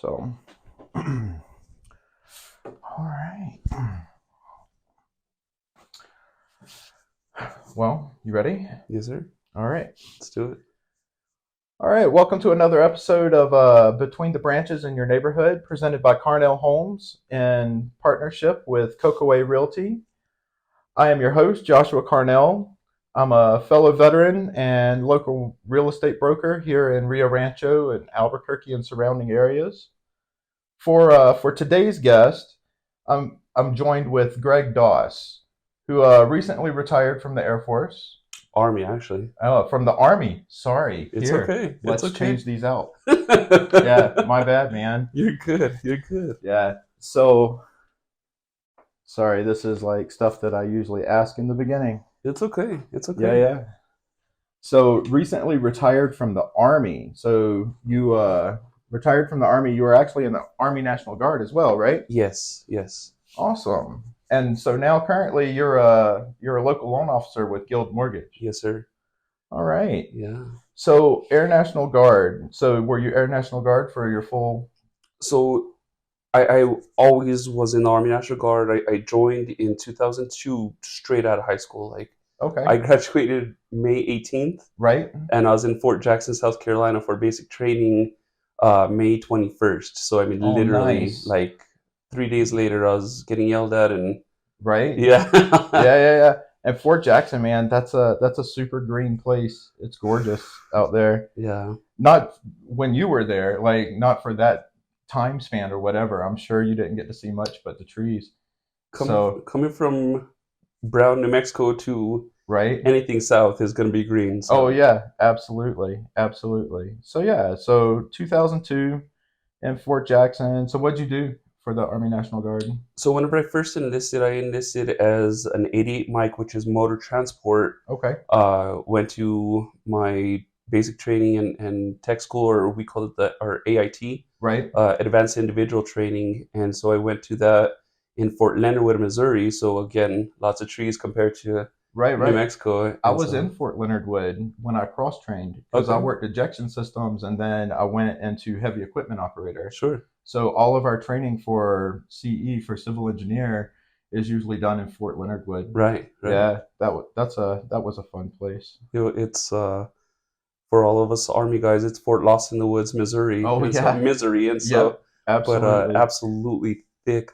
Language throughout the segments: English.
So, all right. Well, you ready? Yes, sir. All right. Let's do it. All right. Welcome to another episode of Between the Branches in Your Neighborhood, presented by Carnell Homes in partnership with Cocoa Realty. I am your host, Joshua Carnell. I'm a fellow veteran and local real estate broker here in Rio Rancho and Albuquerque and surrounding areas. For today's guest, I'm joined with Greg Doss, who recently retired from the Air Force. Army, actually. From the Army. Sorry. It's Here, okay. It's let's okay. change these out. Yeah, my bad, man. You're good. You're good. Yeah. So, sorry, this is like stuff that I usually ask in the beginning. It's okay. It's Yeah, okay. yeah. So, recently retired from the Army. So, you retired from the Army. You were actually in the Army National Guard as well, right? Yes. Yes. Awesome. And so now currently you're a local loan officer with Guild Mortgage. Yes, sir. All right. Yeah. So Air National Guard. So were you Air National Guard for your full? So I always was in the Army National Guard. I joined in 2002 straight out of high school. Like Okay. I graduated May 18th Right. and I was in Fort Jackson, South Carolina for basic training May 21st. So I mean Oh, literally nice. like 3 days later I was getting yelled at and Right. yeah. Yeah, yeah, yeah. And Fort Jackson, man, that's a super green place. It's gorgeous out there. Yeah. Not when you were there, like not for that time span or whatever. I'm sure you didn't get to see much but the trees. So, Coming from brown New Mexico to right. anything south is going to be green. Oh So, yeah, absolutely, absolutely. So yeah, so 2002 in Fort Jackson. So what'd you do for the Army National Guard? so whenever I first enlisted, I enlisted as an 88 Mike, which is motor transport. Okay, Went to my basic training and tech school, or we call it our AIT, right, Advanced Individual Training. And so I went to that in Fort Leonard Wood, Missouri. So again, lots of trees compared to right, New right. Mexico. I And was in so, Fort Leonard Wood when I cross trained because I okay, worked ejection systems and then I went into heavy equipment operator. sure. So all of our training for CE for civil engineer is usually done in Fort Leonard Wood. Right, right. Yeah, that was a fun place. It's for all of us Army guys, it's Fort Lost in the Woods, Missouri, Oh and so yeah, Misery, and so, yep, but absolutely. absolutely thick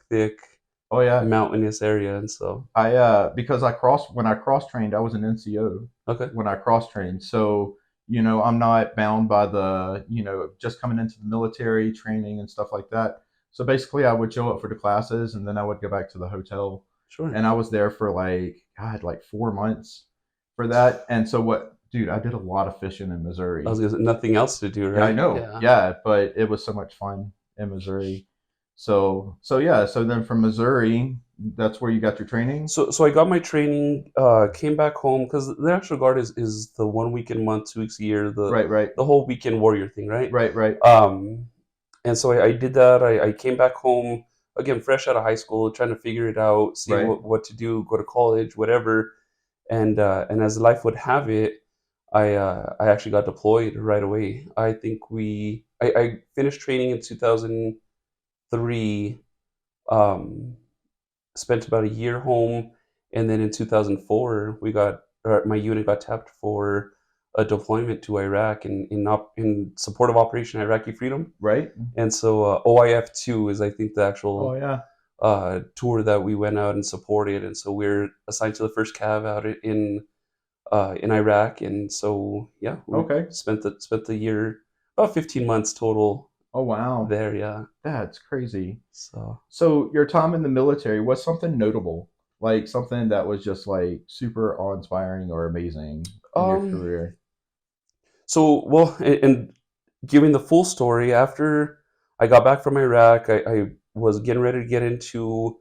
Oh yeah, mountainous area, and so I because I cross trained, I was an NCO okay, when I cross trained. So, I'm not bound by the, just coming into the military training and stuff like that. So basically I would show up for the classes and then I would go back to the hotel. sure. And I was there for like God, like 4 months for that. And so what dude, I did a lot of fishing in I was Missouri. gonna say nothing else to do, Yeah, I right? know. Yeah. Yeah, but it was so much fun in Missouri. So yeah, so then from Missouri, that's where you got your training? So I got my training, came back home because the National Guard is the 1 weekend a month, 2 weeks a year, Right, right. the whole weekend warrior thing, right? Right, right. Um, and so I did that. I came back home again, fresh out of high school, trying to figure it out, see Right. what to do, go to college, whatever. And as life would have it, I actually got deployed right away. I think I finished training in 2003, um, spent about a year home, and then in 2004 my unit got tapped for a deployment to Iraq in support of Operation Iraqi Freedom. Right. And so OIF 2 is I think the Oh actual yeah. tour that we went out and supported, and so we're assigned to the first cav out in Iraq, and so yeah, we Okay. spent the year, about 15 months total Oh wow. there. Yeah, That's crazy. so So your time in the military was something notable, like something that was just like super awe-inspiring or amazing in your um, career. well, and giving the full story, after I got back from Iraq, I was getting ready to get into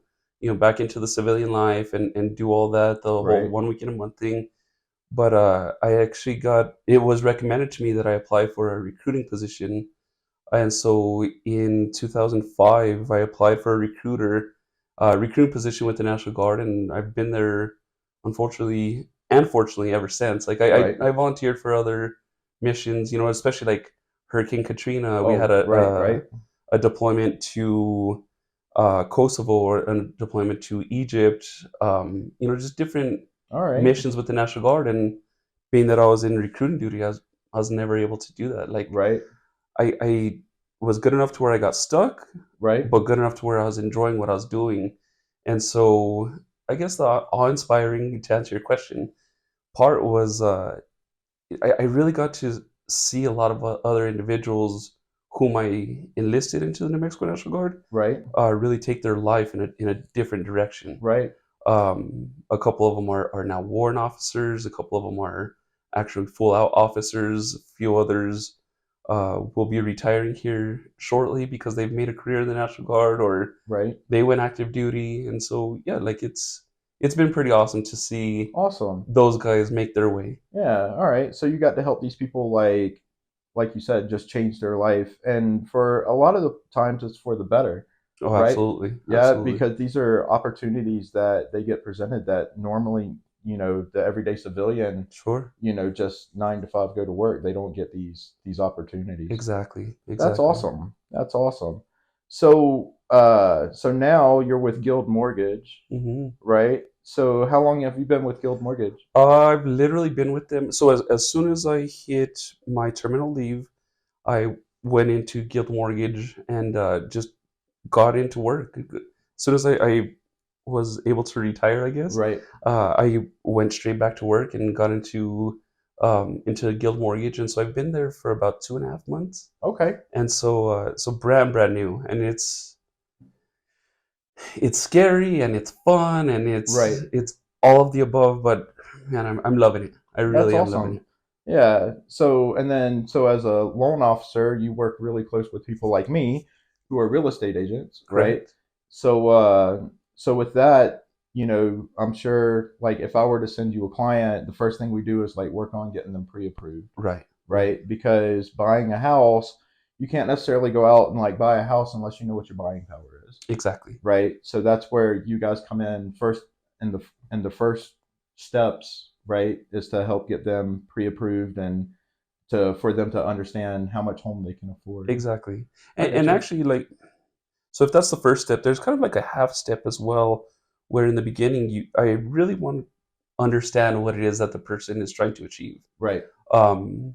back into the civilian life and do all that, the whole Right. 1 weekend a month thing. But I actually it was recommended to me that I apply for a recruiting position. And so in 2005, I applied for a recruiting position with the National Guard, and I've been there, unfortunately and fortunately, ever since. Like Right. I volunteered for other missions, especially like Hurricane Katrina. We had Oh, right, right. a deployment to Kosovo or a deployment to Egypt. Just different All right. missions with the National Guard. And being that I was in recruiting duty, I was never able to do that. Like Right. I was good enough to where I got stuck, Right. but good enough to where I was enjoying what I was doing. And so I guess the awe-inspiring, to answer your question, part was I really got to see a lot of other individuals whom I enlisted into the New Mexico National Guard Right. really take their life in a different direction. Right. A couple of them are now warrant officers. A couple of them are actually full out officers. A few others will be retiring here shortly because they've made a career in the National Guard or Right. they went active duty. And so yeah, like it's been pretty awesome to see Awesome. those guys make their way. Yeah. All right. So you got to help these people, like you said, just change their life, and for a lot of the times, it's for the better, Oh, right? absolutely, Yeah, absolutely, because these are opportunities that they get presented that normally, the everyday civilian, sure, just 9 to 5 go to work. They don't get these opportunities. exactly, That's exactly. awesome. That's awesome. So now you're with Guild Mortgage, hmm right? So how long have you been with Guild Mortgage? I've literally been with them. So as soon as I hit my terminal leave, I went into Guild Mortgage and just got into work. As soon as I was able to retire, I guess, Right. I went straight back to work and got into Guild Mortgage, and so I've been there for about 2.5 months, Okay. and so brand new, and it's scary and it's fun and Right. it's all of the above, but man, I'm loving it. I That's really am loving awesome. it. Yeah. So as a loan officer, you work really close with people like me who are real estate agents, right? Correct. So so with that, I'm sure like if I were to send you a client, the first thing we do is like work on getting them pre-approved, Right. Right. right? Because buying a house, you can't necessarily go out and like buy a house unless you know what your buying power is, Exactly. right? So that's where you guys come in first in the first steps, right? Is to help get them pre-approved and to for them to understand how much home they can afford. Exactly. I And got you. actually, like, so if that's the first step, there's kind of like a half step as well, where in the beginning, I really want to understand what it is that the person is trying to achieve, Right, um,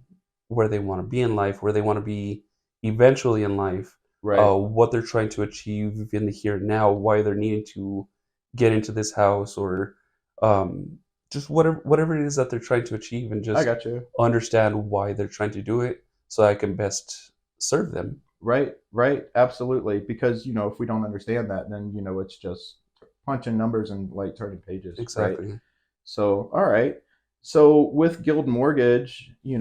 where they want to be in life, where they want to be eventually in life, right. what they're trying to achieve in the here and now, why they're needing to get into this house, or um, just whatever it is that they're trying to achieve, and I just got you. understand why they're trying to do it, so I can best serve them. Right, right. Absolutely. Because if we don't understand that, then it's just punching numbers and like turning pages, right? Exactly. So, all right. So with Guild Mortgage, we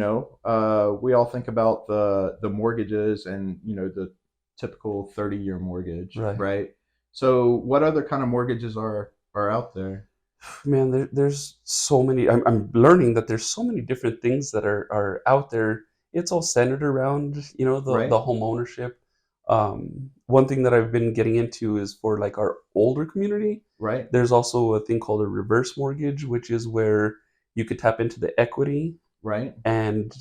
all think about the mortgages and the typical 30-year mortgage, Right. right? So what other kind of mortgages are out there? Man, there's so many. I'm learning that there's so many different things that are out there. It's all centered around, Right, the home ownership. One thing that I've been getting into is for like our older community. right, There's also a thing called a reverse mortgage, which is where you could tap into the equity right, and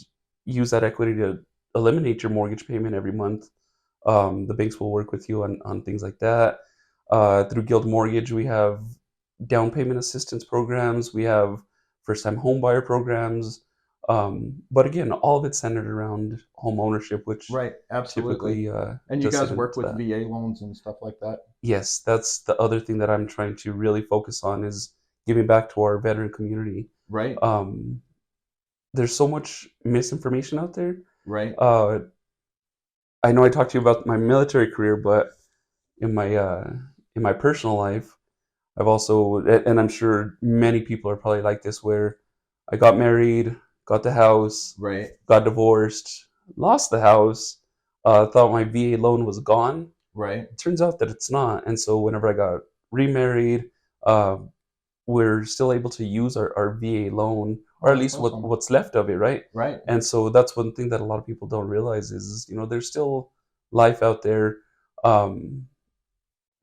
use that equity to eliminate your mortgage payment every month. The banks will work with you on things like that. Through Guild Mortgage, we have down payment assistance programs. We have first time home buyer programs. But again, all of it's centered around home ownership, which right. Absolutely. typically And you does guys sit work into with that. VA loans and stuff like that? Yes, that's the other thing that I'm trying to really focus on is giving back to our veteran community. Right, Um, there's so much misinformation out there. right, Uh, I know I talked to you about my military career, but in my uh, in my personal life, I've also, and I'm sure many people are probably like this, where I got married, got the house, right, got divorced, lost the house, thought my VA loan was gone. right. It turns out that it's not. And so whenever I got remarried, uh, we're still able to use our VA loan, or Oh, at that's least awesome. what's left of it, right? Right. And so that's one thing that a lot of people don't realize is, there's still life out there um,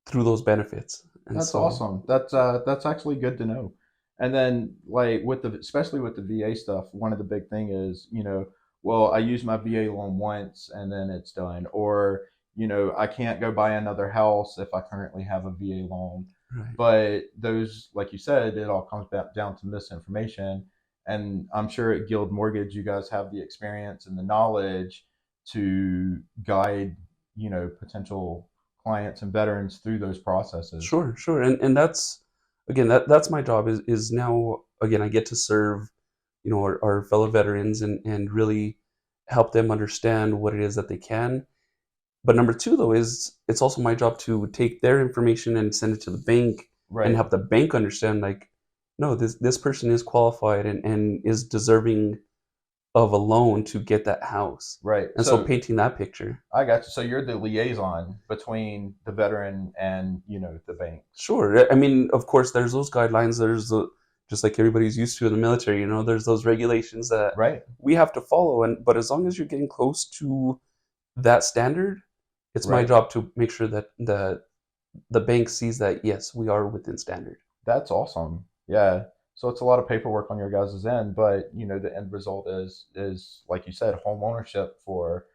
through those benefits. And That's so, awesome. That's actually good to know. And then like especially with the VA stuff, one of the big thing is, well, I use my VA loan once and then it's done. Or, I can't go buy another house if I currently have a VA loan. Right. But those, like you said, it all comes back down to misinformation. And I'm sure at Guild Mortgage, you guys have the experience and the knowledge to guide, potential clients and veterans through those processes. Sure, sure. And that's again that's my job is now again I get to serve, our fellow veterans and really help them understand what it is that they can. But number two though is it's also my job to take their information and send it to the bank and Right. help the bank understand like, no, this person is qualified and is deserving of a loan to get that house. Right. And so So painting that picture. I got you. So you're the liaison between the veteran and, the banks. Sure. I mean, of course, there's those guidelines. Just like everybody's used to in the military. There's those regulations that Right. we have to follow. But as long as you're getting close to that standard, it's my Right. job to make sure that the bank sees that yes, we are within standard. That's awesome. Yeah. So it's a lot of paperwork on your guys' end, but the end result is like you said, home ownership for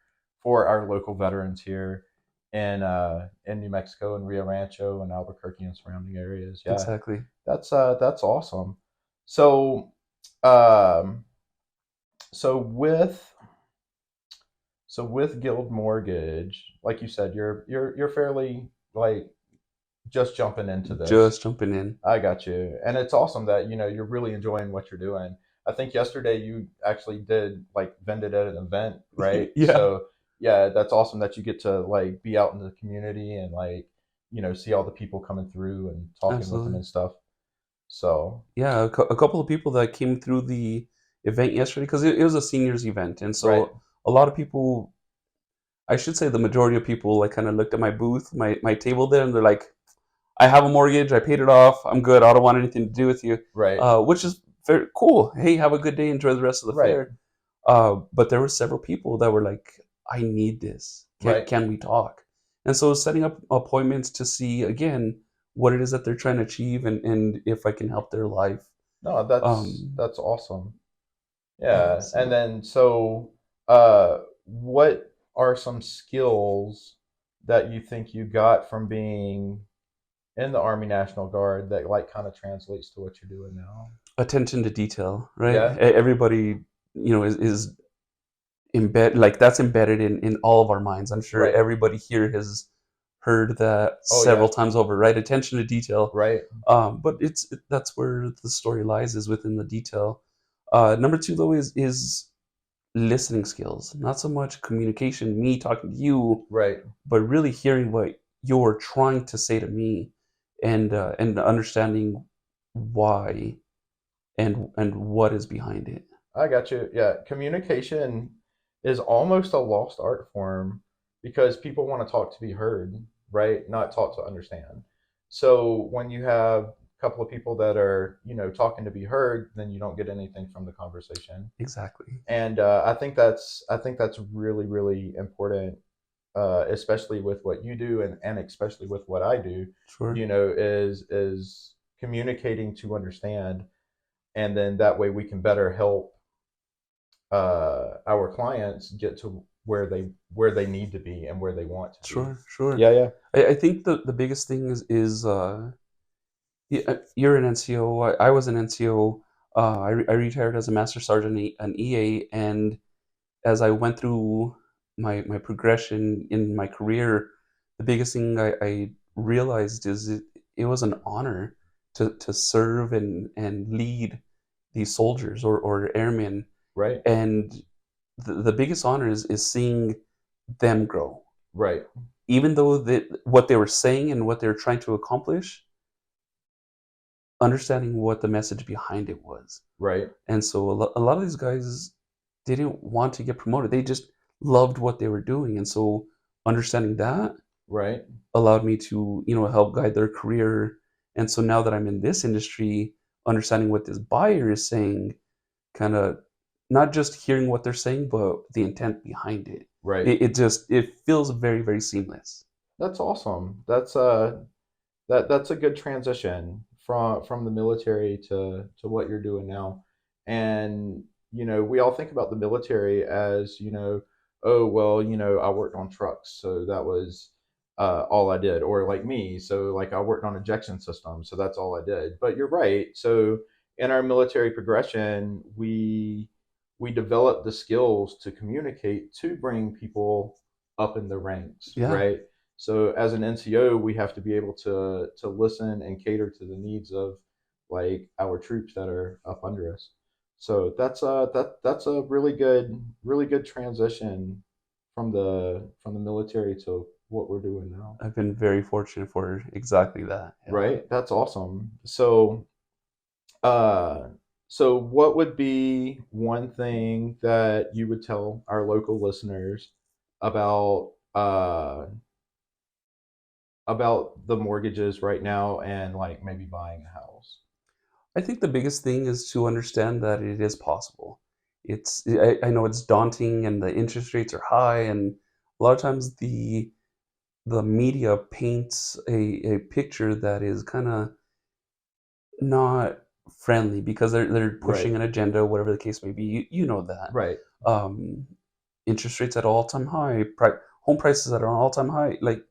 our local veterans here in New Mexico and Rio Rancho and Albuquerque and surrounding areas. Yeah. Exactly. That's awesome. So um so with Guild Mortgage, like you said, you're fairly like just jumping into this. Just jumping in. I got you. And it's awesome that, you're really enjoying what you're doing. I think yesterday you actually did like vended at an event, right? Yeah, So yeah, that's awesome that you get to like be out in the community and like, see all the people coming through and talking with them absolutely. and stuff. So Yeah, a couple of people that came through the event yesterday because it was a seniors event, and right, so a lot of people, I should say the majority of people, like kind of looked at my booth, my table there, and they're like, I have a mortgage, I paid it off, I'm good, I don't want anything to do with you, right, which is very cool. Hey, have a good day, enjoy the rest of the right, fair. But there were several people that were like, I need this. Can right. can we talk? And so setting up appointments to see again what it is that they're trying to achieve and if I can help their life. No, that's Um, that's awesome. yeah, Yeah. And so then what are some skills that you think you got from being in the Army National Guard that like kind of translates to what you're doing now? attention to detail, right? Yeah. Everybody, is like that's embedded in all of our minds. I'm sure Right. everybody here has heard that Oh several yeah. times over, right? Attention to detail. Right. But that's where the story lies, is within the detail. Number two though is listening skills, not so much communication, me talking to you, Right. but really hearing what you're trying to say to me, and understanding why and what is behind it. I got you. Yeah. Communication is almost a lost art form because people want to talk to be heard, right? Not talk to understand. So when you have a couple of people that are, talking to be heard, then you don't get anything from the conversation. Exactly. And I think that's really really important, especially with what you do and especially with what I do. Sure. Is communicating to understand, and then that way we can better help our clients get to where they need to be and where they want to be. Sure. Sure. Yeah, yeah. I think the biggest thing is you're an NCO. I was an NCO. I retired as a master sergeant, an EA, and as I went through my progression in my career, the biggest thing I realized is it was an honor to serve and lead these soldiers or airmen, Right, and the biggest honor is seeing them grow, right, even though what they were saying and what they were trying to accomplish, understanding what the message behind it was. right, And so a lot of these guys didn't want to get promoted. They just loved what they were doing. And so understanding that right. allowed me to, help guide their career. And so now that I'm in this industry, understanding what this buyer is saying, kind of not just hearing what they're saying, but the intent behind it. Right. It feels very, very seamless. That's awesome. That's a good transition from the military to what you're doing now. And we all think about the military as, oh well, I worked on trucks, so that was all I did. Or like me, so like I worked on ejection systems, so that's all I did. But you're right. So in our military progression, we developed the skills to communicate to bring people up in the ranks, Yeah, right? So as an NCO, we have to be able to listen and cater to the needs of like our troops that are up under us. So that's a really good transition from the military to what we're doing now. I've been very fortunate for exactly that. Yeah. Right? That's awesome. Uh so what would be one thing that you would tell our local listeners about about the mortgages right now and like maybe buying a house? I think the biggest thing is to understand that it is possible. I know it's daunting and the interest rates are high, and a lot of times the media paints a picture that is kind of not friendly because they're Right. pushing an agenda, whatever the case may be. You know that. Right. Um, Interest rates at an all-time high, home prices at an all-time high. Like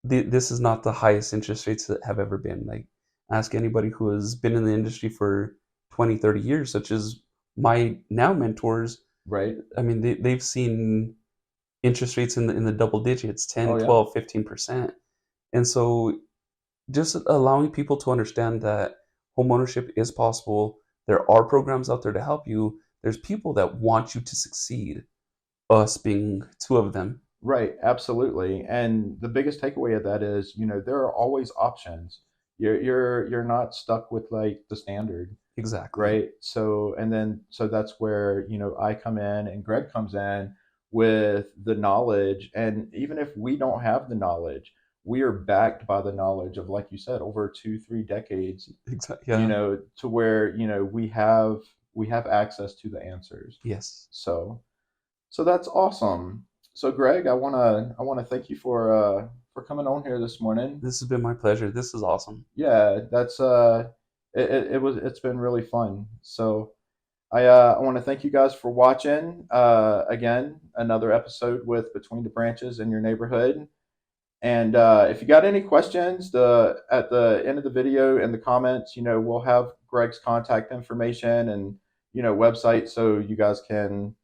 this is not the highest interest rates that have ever been. Like ask anybody who has been in the industry for 20, 30 years, such as my now mentors. Right. I mean, they've seen interest rates in the double digits, Oh 10, yeah. 12, 15%. And so just allowing people to understand that homeownership is possible. There are programs out there to help you. There's people that want you to succeed, us being two of them. Right, absolutely. And the biggest takeaway of that is, there are always options. You're not stuck with like the standard, Exactly. right? So that's where, I come in and Greg comes in with the knowledge. And even if we don't have the knowledge, we are backed by the knowledge of, like you said, over 2, 3 decades, Exactly. Yeah. to where, we have access to the answers. Yes. So so that's awesome. So Greg, I wanna thank you for coming on here this morning. This has been my pleasure. This is awesome. Yeah, it's been really fun. So I want to thank you guys for watching. Again, another episode with Between the Branches in your neighborhood. And if you got any questions, the at the end of the video in the comments, we'll have Greg's contact information and website, so you guys can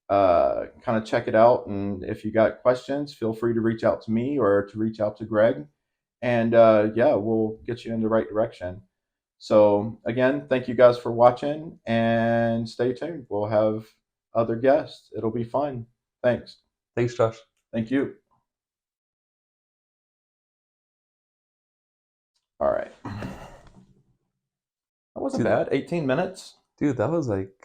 kind of check it out. And if you got questions, feel free to reach out to me or to reach out to Greg. And yeah, we'll get you in the right direction. So again, thank you guys for watching and stay tuned. We'll have other guests. It'll be fun. Thanks. Thanks, Josh. Thank you. All right. That wasn't Dude, bad. 18 minutes. dude, that was like